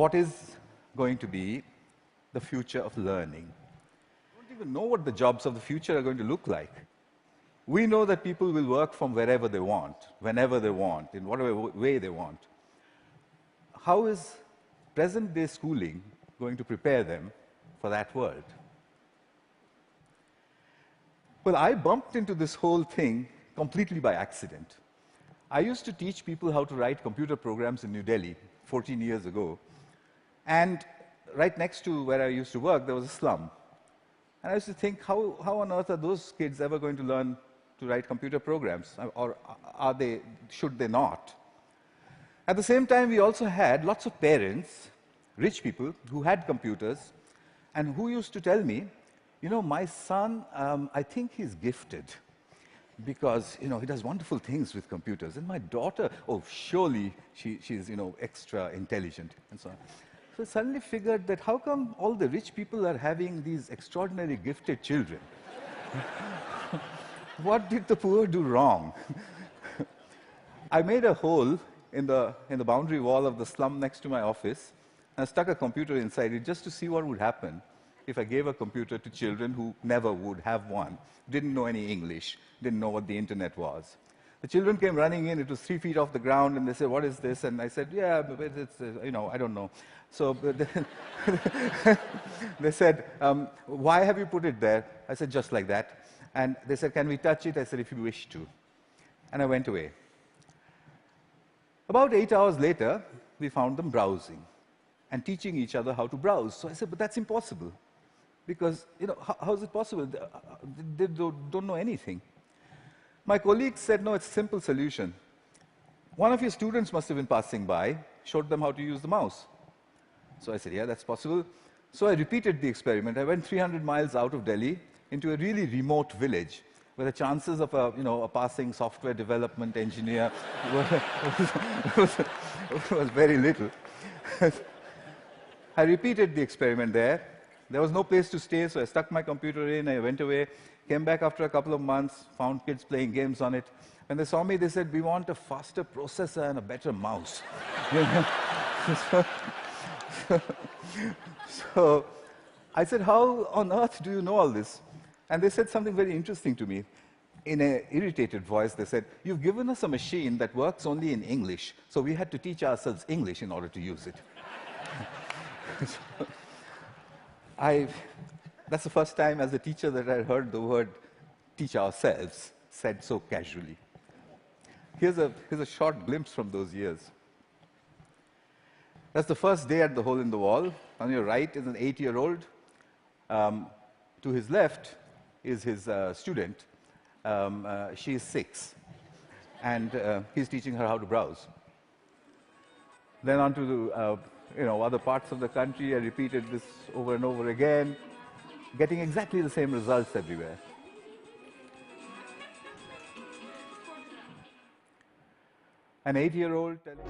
what is going to be the future of learning? We don't even know what the jobs of the future are going to look like. We know that people will work from wherever they want, whenever they want, in whatever way they want. How is present-day schooling going to prepare them for that world? Well, I bumped into this whole thing completely by accident. I used to teach people how to write computer programs in New Delhi 14 years ago. And right next to where I used to work, there was a slum. And I used to think, how on earth are those kids ever going to learn to write computer programs? Or should they not? At the same time, we also had lots of parents, rich people, who had computers, and who used to tell me, you know, my son, I think he's gifted, because, you know, he does wonderful things with computers. And my daughter, oh, surely she's, you know, extra intelligent, and so on. So I suddenly figured that how come all the rich people are having these extraordinarily gifted children? What did the poor do wrong? I made a hole in the boundary wall of the slum next to my office, and I stuck a computer inside it just to see what would happen if I gave a computer to children who never would have one, didn't know any English, didn't know what the internet was. The children came running in, it was 3 feet off the ground, and they said, what is this? And I said, yeah, but it's, you know, I don't know. So they said, why have you put it there? I said, just like that. And they said, can we touch it? I said, if you wish to. And I went away. About 8 hours later, we found them browsing and teaching each other how to browse. So I said, but that's impossible. Because, you know, how is it possible? They don't know anything. My colleagues said, no, it's a simple solution. One of your students must have been passing by, showed them how to use the mouse. So I said, yeah, that's possible. So I repeated the experiment. I went 300 miles out of Delhi into a really remote village where the chances of a passing software development engineer was very little. I repeated the experiment there. There was no place to stay, so I stuck my computer in, I went away, came back after a couple of months, found kids playing games on it. When they saw me, they said, we want a faster processor and a better mouse. So I said, how on earth do you know all this? And they said something very interesting to me. In an irritated voice, they said, you've given us a machine that works only in English, so we had to teach ourselves English in order to use it. So, that's the first time as a teacher that I heard the word teach ourselves said so casually. Here's a short glimpse from those years. That's the first day at the hole in the wall. On your right is an 8-year-old. To his left is his student. She is 6. And he's teaching her how to browse. Then on to the other parts of the country. I repeated this over and over again, getting exactly the same results everywhere. An 8-year-old telling